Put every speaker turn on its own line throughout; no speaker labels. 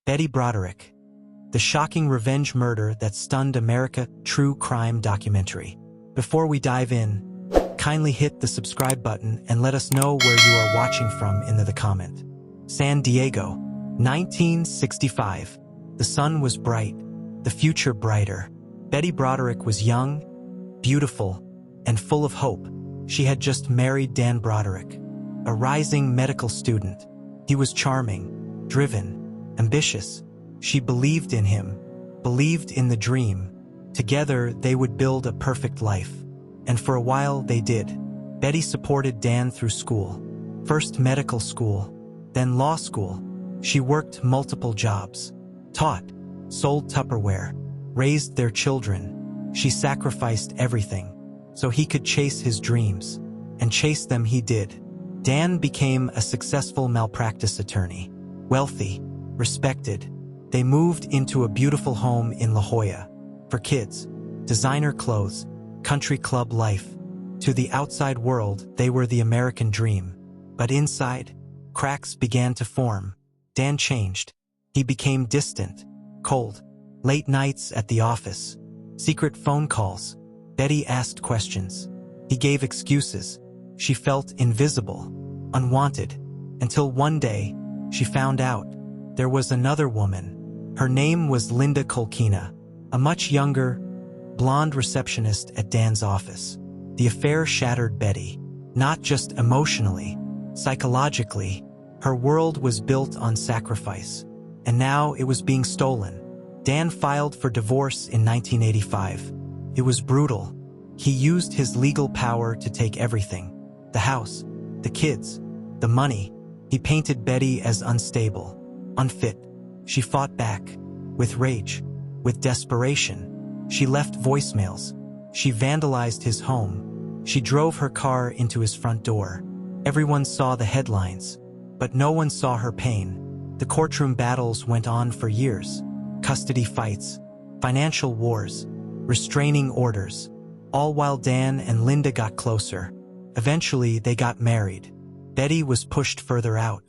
Betty Broderick. The shocking revenge murder that stunned America, true crime documentary. Before we dive in, kindly hit the subscribe button and let us know where you are watching from in the comment. San Diego, 1965. The sun was bright, the future brighter. Betty Broderick was young, beautiful, and full of hope. She had just married Dan Broderick, a rising medical student. He was charming, driven, ambitious. She believed in him, believed in the dream. Together, they would build a perfect life. And for a while, they did. Betty supported Dan through school. First medical school, then law school. She worked multiple jobs, taught, sold Tupperware, raised their children. She sacrificed everything so he could chase his dreams, and chase them he did. Dan became a successful malpractice attorney, wealthy, respected. They moved into a beautiful home in La Jolla. For kids, designer clothes, country club life. To the outside world, they were the American dream. But inside, cracks began to form. Dan changed. He became distant, cold. Late nights at the office, secret phone calls. Betty asked questions. He gave excuses. She felt invisible, unwanted, until one day, she found out there was another woman. Her name was Linda Kolkina, a much younger, blonde receptionist at Dan's office. The affair shattered Betty, not just emotionally, psychologically. Her world was built on sacrifice, and now it was being stolen. Dan filed for divorce in 1985. It was brutal. He used his legal power to take everything. The house, the kids, the money. He painted Betty as unstable, unfit. She fought back, with rage, with desperation. She left voicemails. She vandalized his home. She drove her car into his front door. Everyone saw the headlines, but no one saw her pain. The courtroom battles went on for years. Custody fights, financial wars, restraining orders, all while Dan and Linda got closer. Eventually, they got married. Betty was pushed further out,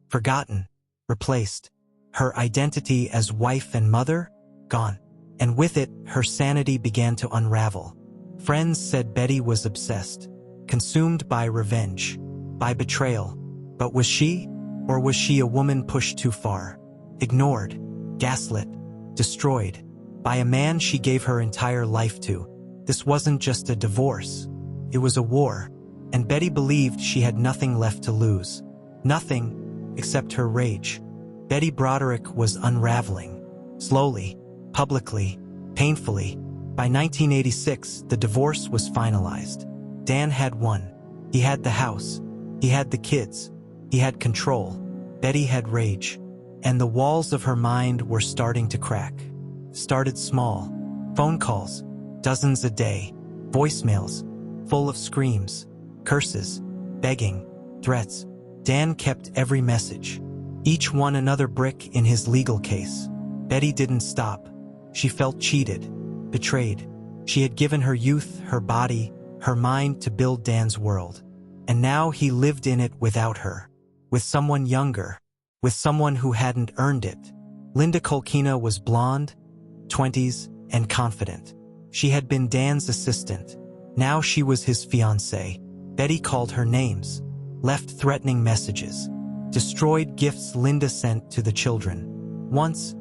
forgotten, replaced. Her identity as wife and mother, gone. And with it, her sanity began to unravel. Friends said Betty was obsessed, consumed by revenge, by betrayal. But was she, or was she a woman pushed too far, ignored, gaslit, destroyed by a man she gave her entire life to? This wasn't just a divorce. It was a war, and Betty believed she had nothing left to lose. Nothing except her rage. Betty Broderick was unraveling. Slowly, publicly, painfully. By 1986, the divorce was finalized. Dan had won. He had the house. He had the kids. He had control. Betty had rage. And the walls of her mind were starting to crack. Started small. Phone calls, dozens a day. Voicemails, full of screams, curses, begging, threats. Dan kept every message. Each one another brick in his legal case. Betty didn't stop. She felt cheated, betrayed. She had given her youth, her body, her mind to build Dan's world. And now he lived in it without her. With someone younger. With someone who hadn't earned it. Linda Kolkina was blonde, 20s, and confident. She had been Dan's assistant. Now she was his fiancée. Betty called her names, left threatening messages, destroyed gifts Linda sent to the children. Once,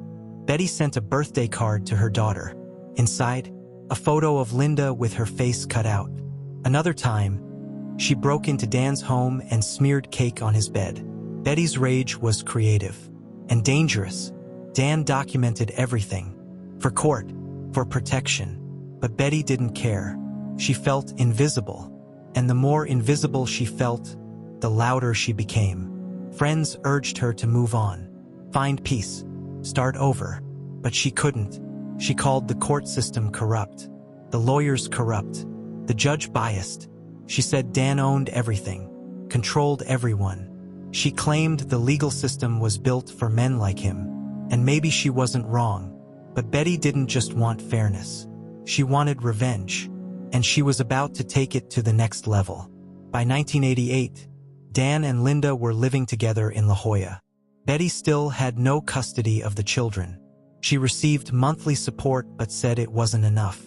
Betty sent a birthday card to her daughter. Inside, a photo of Linda with her face cut out. Another time, she broke into Dan's home and smeared cake on his bed. Betty's rage was creative and dangerous. Dan documented everything. For court, for protection. But Betty didn't care. She felt invisible. And the more invisible she felt, the louder she became. Friends urged her to move on, find peace, start over. But she couldn't. She called the court system corrupt, the lawyers corrupt, the judge biased. She said Dan owned everything, controlled everyone. She claimed the legal system was built for men like him. And maybe she wasn't wrong. But Betty didn't just want fairness. She wanted revenge. And she was about to take it to the next level. By 1988, Dan and Linda were living together in La Jolla. Betty still had no custody of the children. She received monthly support but said it wasn't enough.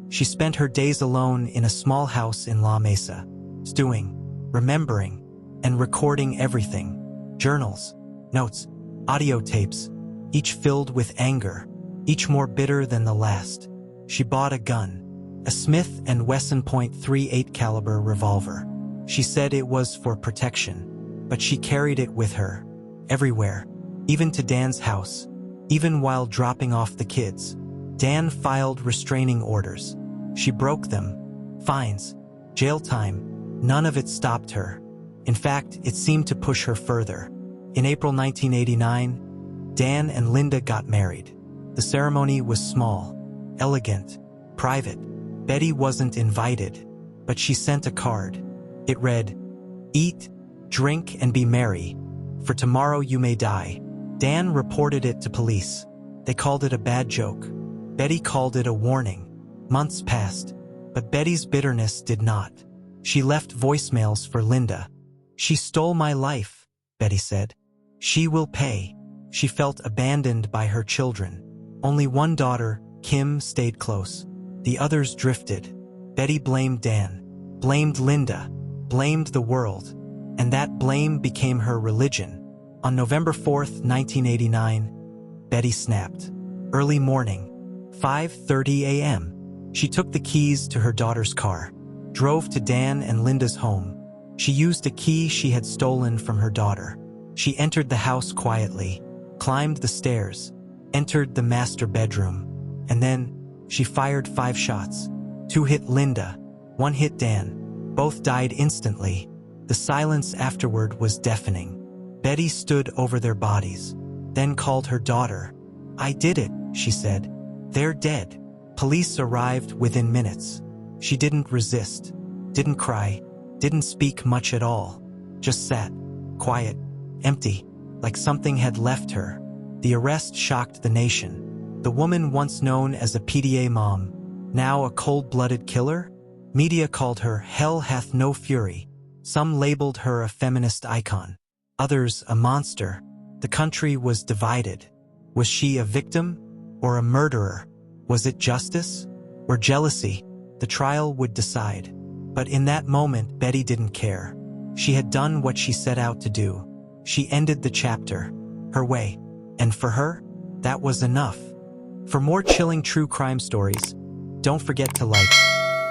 She spent her days alone in a small house in La Mesa, stewing, remembering, and recording everything. Journals, notes, audio tapes, each filled with anger, each more bitter than the last. She bought a gun, a Smith & Wesson .38 caliber revolver. She said it was for protection, but she carried it with her, everywhere, even to Dan's house, even while dropping off the kids. Dan filed restraining orders. She broke them. Fines, jail time, none of it stopped her. In fact, it seemed to push her further. In April 1989, Dan and Linda got married. The ceremony was small, elegant, private. Betty wasn't invited, but she sent a card. It read, "Eat, drink, and be merry, for tomorrow you may die." Dan reported it to police. They called it a bad joke. Betty called it a warning. Months passed, but Betty's bitterness did not. She left voicemails for Linda. "She stole my life," Betty said. "She will pay." She felt abandoned by her children. Only one daughter, Kim, stayed close. The others drifted. Betty blamed Dan, blamed Linda, blamed the world, and that blame became her religion. On November 4th, 1989, Betty snapped. Early morning, 5:30 a.m., she took the keys to her daughter's car, drove to Dan and Linda's home. She used a key she had stolen from her daughter. She entered the house quietly, climbed the stairs, entered the master bedroom, and then she fired 5 shots. 2 hit Linda, 1 hit Dan. Both died instantly. The silence afterward was deafening. Betty stood over their bodies, then called her daughter. "I did it," she said. "They're dead." Police arrived within minutes. She didn't resist, didn't cry, didn't speak much at all. Just sat, quiet, empty, like something had left her. The arrest shocked the nation. The woman once known as a PDA mom, now a cold-blooded killer? Media called her "Hell Hath No Fury." Some labeled her a feminist icon. Others a monster. The country was divided. Was she a victim or a murderer? Was it justice or jealousy? The trial would decide. But in that moment, Betty didn't care. She had done what she set out to do. She ended the chapter, her way. And for her, that was enough. For more chilling true crime stories, don't forget to like,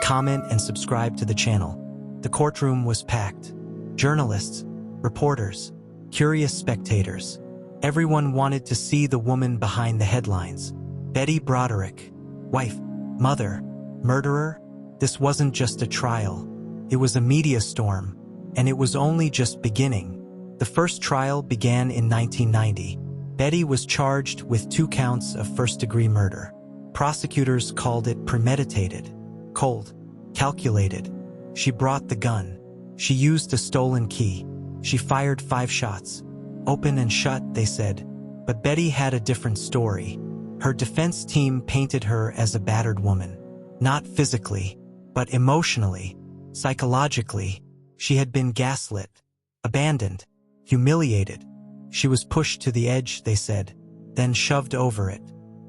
comment, and subscribe to the channel. The courtroom was packed. Journalists, reporters, curious spectators. Everyone wanted to see the woman behind the headlines. Betty Broderick, wife, mother, murderer. This wasn't just a trial. It was a media storm, and it was only just beginning. The first trial began in 1990. Betty was charged with 2 counts of first-degree murder. Prosecutors called it premeditated, cold, calculated. She brought the gun. She used a stolen key. She fired 5 shots. Open and shut, they said. But Betty had a different story. Her defense team painted her as a battered woman. Not physically, but emotionally, psychologically. She had been gaslit, abandoned, humiliated. She was pushed to the edge, they said, then shoved over it.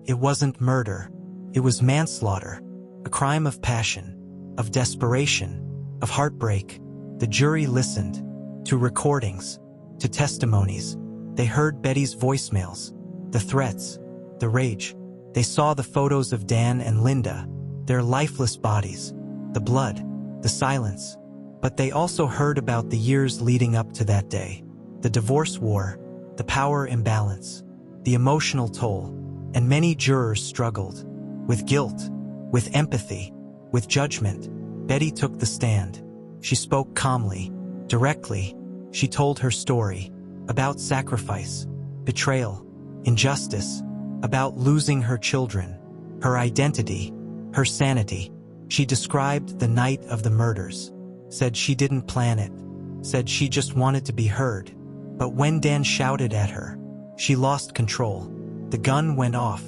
It wasn't murder. It was manslaughter, a crime of passion, of desperation, of heartbreak. The jury listened to recordings, to testimonies. They heard Betty's voicemails, the threats, the rage. They saw the photos of Dan and Linda, their lifeless bodies, the blood, the silence. But they also heard about the years leading up to that day, the divorce war, the power imbalance, the emotional toll, and many jurors struggled with guilt, with empathy, with judgment. Betty took the stand. She spoke calmly, directly. She told her story about sacrifice, betrayal, injustice, about losing her children, her identity, her sanity. She described the night of the murders, said she didn't plan it, said she just wanted to be heard. But when Dan shouted at her, she lost control. The gun went off,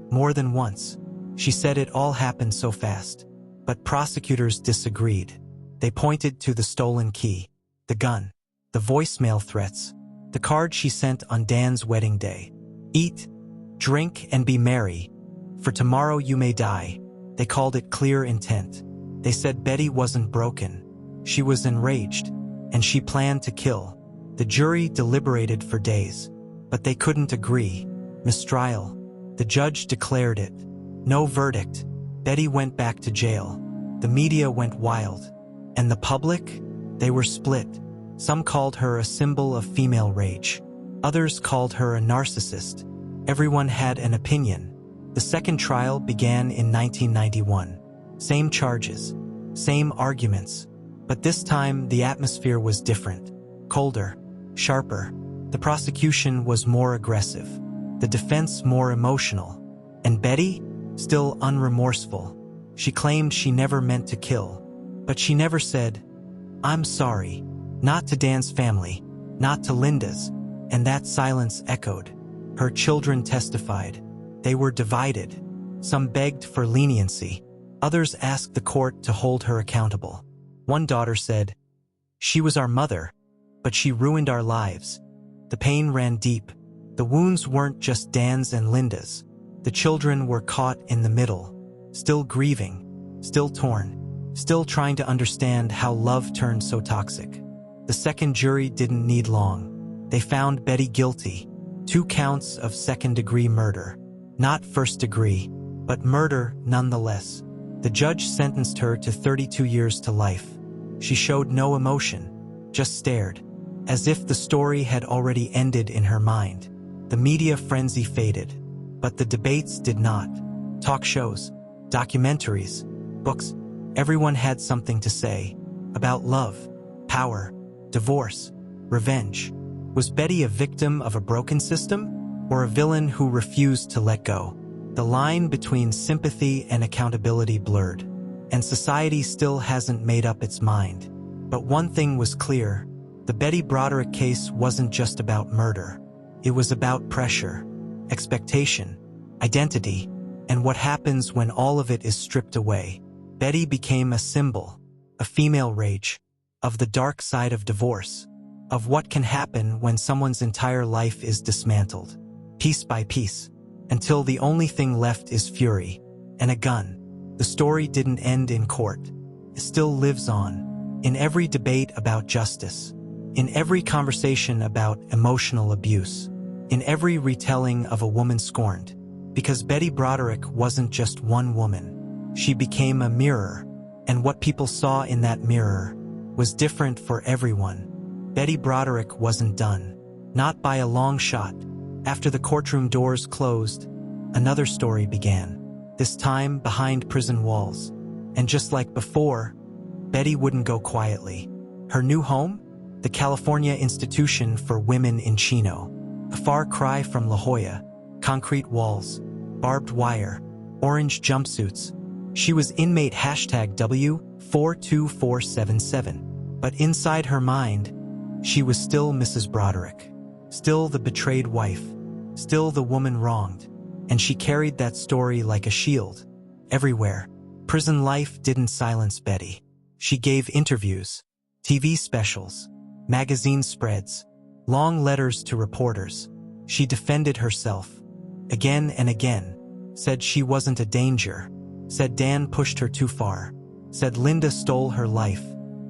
more than once. She said it all happened so fast. But prosecutors disagreed. They pointed to the stolen key, the gun, the voicemail threats, The card she sent on Dan's wedding day. Eat, drink, and be merry, for tomorrow you may die. They called it clear intent. They said Betty wasn't broken. She was enraged, and she planned to kill. The jury deliberated for days, but they couldn't agree. Mistrial. The judge declared it. No verdict. Betty went back to jail. The media went wild. And the public? They were split. Some called her a symbol of female rage. Others called her a narcissist. Everyone had an opinion. The second trial began in 1991. Same charges, same arguments. But this time, the atmosphere was different. Colder, sharper. The prosecution was more aggressive. The defense more emotional. And Betty? Still unremorseful. She claimed she never meant to kill. But she never said, "I'm sorry." Not to Dan's family, not to Linda's. And that silence echoed. Her children testified. They were divided. Some begged for leniency. Others asked the court to hold her accountable. One daughter said, "She was our mother, but she ruined our lives." The pain ran deep. The wounds weren't just Dan's and Linda's. The children were caught in the middle, still grieving, still torn, still trying to understand how love turned so toxic. The second jury didn't need long. They found Betty guilty. 2 counts of second-degree murder. Not first-degree, but murder nonetheless. The judge sentenced her to 32 years to life. She showed no emotion, just stared, as if the story had already ended in her mind. The media frenzy faded, but the debates did not. Talk shows, documentaries, books, everyone had something to say about love, power, divorce, revenge. Was Betty a victim of a broken system, or a villain who refused to let go? The line between sympathy and accountability blurred, and society still hasn't made up its mind. But one thing was clear: the Betty Broderick case wasn't just about murder. It was about pressure, expectation, identity, and what happens when all of it is stripped away. Betty became a symbol, a female rage, of the dark side of divorce, of what can happen when someone's entire life is dismantled, piece by piece, until the only thing left is fury and a gun. The story didn't end in court. It still lives on, in every debate about justice, in every conversation about emotional abuse, in every retelling of a woman scorned. Because Betty Broderick wasn't just one woman. She became a mirror, and what people saw in that mirror was different for everyone. Betty Broderick wasn't done. Not by a long shot. After the courtroom doors closed, another story began. This time behind prison walls. And just like before, Betty wouldn't go quietly. Her new home? The California Institution for Women in Chino. A far cry from La Jolla. Concrete walls, barbed wire, orange jumpsuits. She was inmate #W42477. But inside her mind, she was still Mrs. Broderick. Still the betrayed wife. Still the woman wronged. And she carried that story like a shield. Everywhere. Prison life didn't silence Betty. She gave interviews, TV specials, magazine spreads, long letters to reporters. She defended herself. Again and again. Said she wasn't a danger. Said Dan pushed her too far. Said Linda stole her life.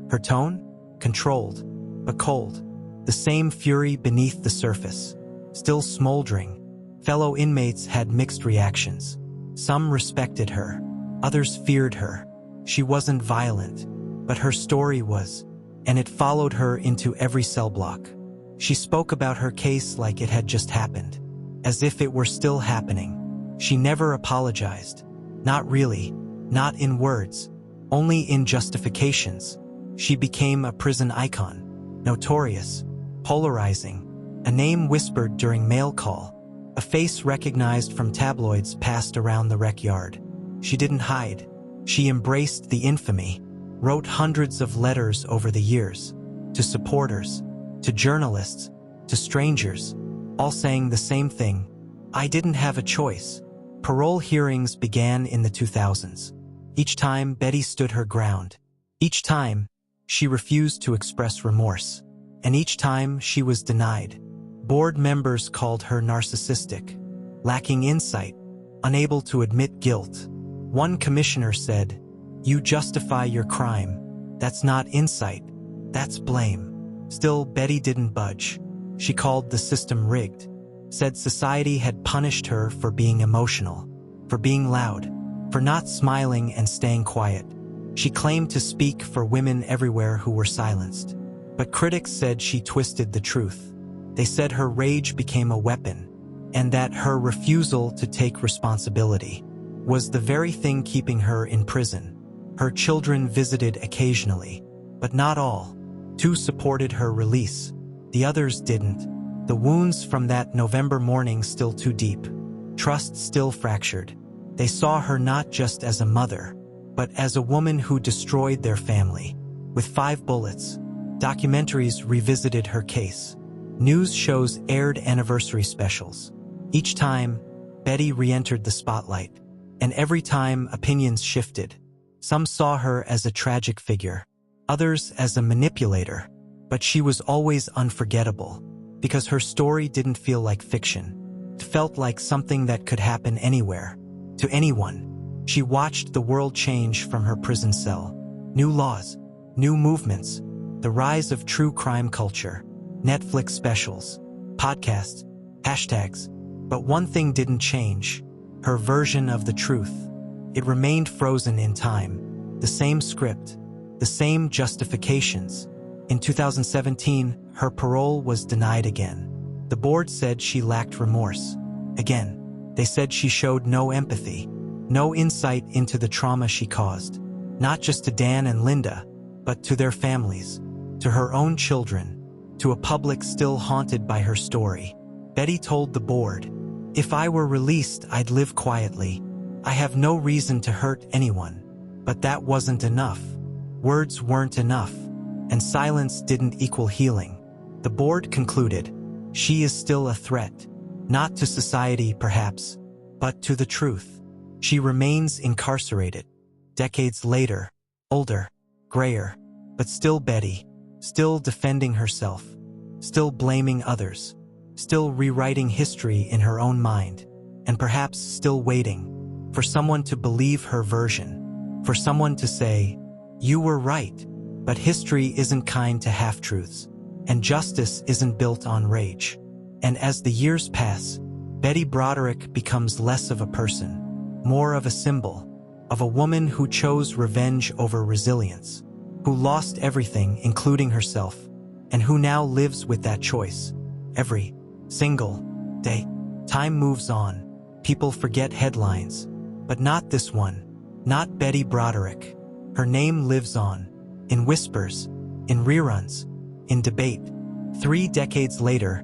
Her tone? Controlled, but cold. The same fury beneath the surface. Still smoldering. Fellow inmates had mixed reactions. Some respected her. Others feared her. She wasn't violent, but her story was, and it followed her into every cell block. She spoke about her case like it had just happened, as if it were still happening. She never apologized. Not really. Not in words. Only in justifications. She became a prison icon. Notorious. Polarizing. A name whispered during mail call. A face recognized from tabloids passed around the rec yard. She didn't hide. She embraced the infamy. Wrote hundreds of letters over the years. To supporters. To journalists. To strangers. All saying the same thing. I didn't have a choice. Parole hearings began in the 2000s. Each time Betty stood her ground. Each time she refused to express remorse. And each time she was denied. Board members called her narcissistic, lacking insight, unable to admit guilt. One commissioner said, "You justify your crime. That's not insight, that's blame." Still, Betty didn't budge. She called the system rigged, said society had punished her for being emotional, for being loud, for not smiling and staying quiet. She claimed to speak for women everywhere who were silenced. But critics said she twisted the truth. They said her rage became a weapon, and that her refusal to take responsibility was the very thing keeping her in prison. Her children visited occasionally, but not all. 2 supported her release. The others didn't. The wounds from that November morning still too deep. Trust still fractured. They saw her not just as a mother, but as a woman who destroyed their family. With 5 bullets, documentaries revisited her case. News shows aired anniversary specials. Each time, Betty re-entered the spotlight, and every time opinions shifted. Some saw her as a tragic figure, others as a manipulator, but she was always unforgettable, because her story didn't feel like fiction. It felt like something that could happen anywhere, to anyone. She watched the world change from her prison cell. New laws, new movements, the rise of true crime culture, Netflix specials, podcasts, hashtags. But one thing didn't change: her version of the truth. It remained frozen in time. The same script, the same justifications. In 2017, her parole was denied again. The board said she lacked remorse. Again, they said she showed no empathy, no insight into the trauma she caused, not just to Dan and Linda, but to their families, to her own children, to a public still haunted by her story. Betty told the board, "If I were released, I'd live quietly. I have no reason to hurt anyone." But that wasn't enough. Words weren't enough, and silence didn't equal healing. The board concluded, she is still a threat, not to society perhaps, but to the truth. She remains incarcerated. Decades later, older, grayer, but still Betty, still defending herself, still blaming others, still rewriting history in her own mind, and perhaps still waiting for someone to believe her version, for someone to say, "You were right." But history isn't kind to half-truths, and justice isn't built on rage. And as the years pass, Betty Broderick becomes less of a person, more of a symbol, of a woman who chose revenge over resilience, who lost everything, including herself, and who now lives with that choice every single day. Time moves on. People forget headlines, but not this one, not Betty Broderick. Her name lives on, in whispers, in reruns, in debate. 3 decades later,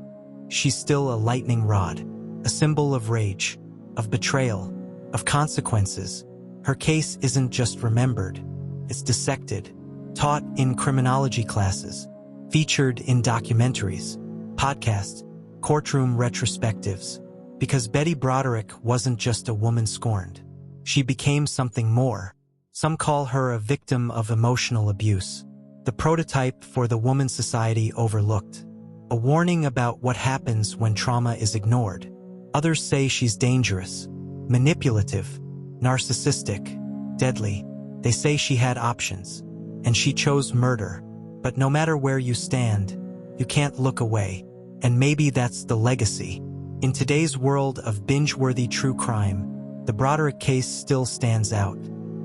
she's still a lightning rod, a symbol of rage, of betrayal, of consequences. Her case isn't just remembered, it's dissected, taught in criminology classes, featured in documentaries, podcasts, courtroom retrospectives. Because Betty Broderick wasn't just a woman scorned. She became something more. Some call her a victim of emotional abuse, the prototype for the woman society overlooked, a warning about what happens when trauma is ignored. Others say she's dangerous, manipulative, narcissistic, deadly. They say she had options, and she chose murder. But no matter where you stand, you can't look away. And maybe that's the legacy. In today's world of binge-worthy true crime, the Broderick case still stands out.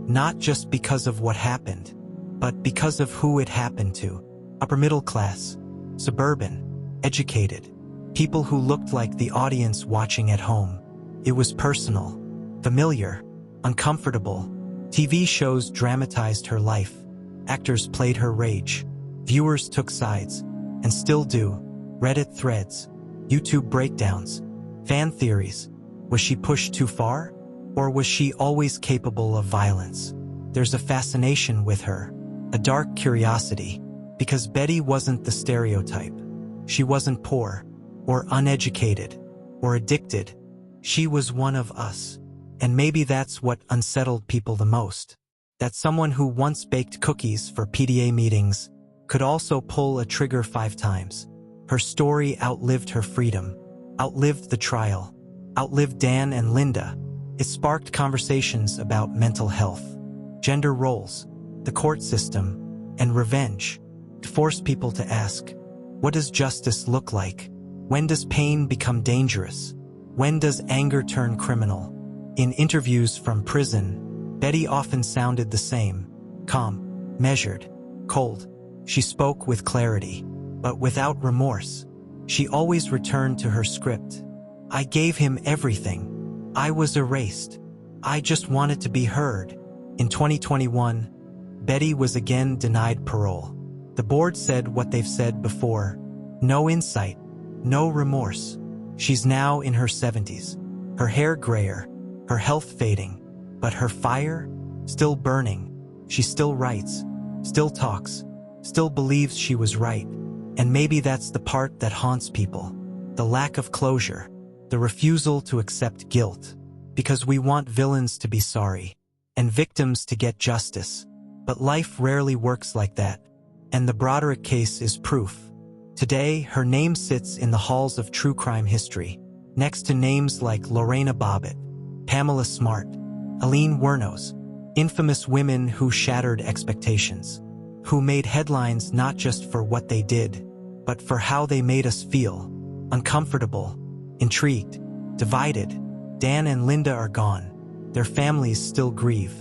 Not just because of what happened, but because of who it happened to. Upper middle class, suburban, educated, people who looked like the audience watching at home. It was personal, familiar, uncomfortable. TV shows dramatized her life. Actors played her rage. Viewers took sides, and still do. Reddit threads, YouTube breakdowns, fan theories. Was she pushed too far? Or was she always capable of violence? There's a fascination with her, a dark curiosity, because Betty wasn't the stereotype. She wasn't poor, or uneducated, or addicted. She was one of us. And maybe that's what unsettled people the most. That someone who once baked cookies for PTA meetings could also pull a trigger 5 times. Her story outlived her freedom, outlived the trial, outlived Dan and Linda. It sparked conversations about mental health, gender roles, the court system, and revenge. It forced people to ask, what does justice look like? When does pain become dangerous? When does anger turn criminal? In interviews from prison, Betty often sounded the same, calm, measured, cold. She spoke with clarity, but without remorse. She always returned to her script. I gave him everything. I was erased. I just wanted to be heard. In 2021, Betty was again denied parole. The board said what they've said before. No insight, no remorse. She's now in her 70s, her hair grayer, her health fading, but her fire still burning. She still writes, still talks, still believes she was right. And maybe that's the part that haunts people. The lack of closure, the refusal to accept guilt. Because we want villains to be sorry, and victims to get justice. But life rarely works like that. And the Broderick case is proof. Today, her name sits in the halls of true crime history, next to names like Lorena Bobbitt, Pamela Smart, Aline Wuornos, infamous women who shattered expectations, who made headlines not just for what they did, but for how they made us feel, uncomfortable, intrigued, divided. Dan and Linda are gone. Their families still grieve.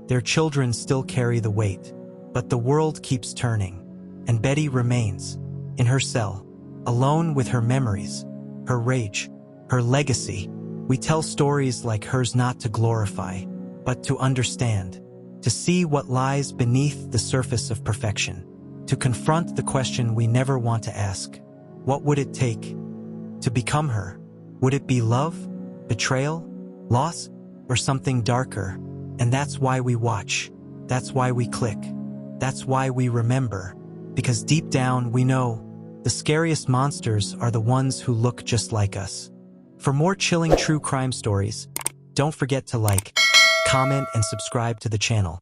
Their children still carry the weight. But the world keeps turning, and Betty remains, in her cell, alone with her memories, her rage, her legacy. We tell stories like hers not to glorify, but to understand, to see what lies beneath the surface of perfection, to confront the question we never want to ask. What would it take to become her? Would it be love, betrayal, loss, or something darker? And that's why we watch. That's why we click. That's why we remember. Because deep down we know the scariest monsters are the ones who look just like us. For more chilling true crime stories, don't forget to like, comment, and subscribe to the channel.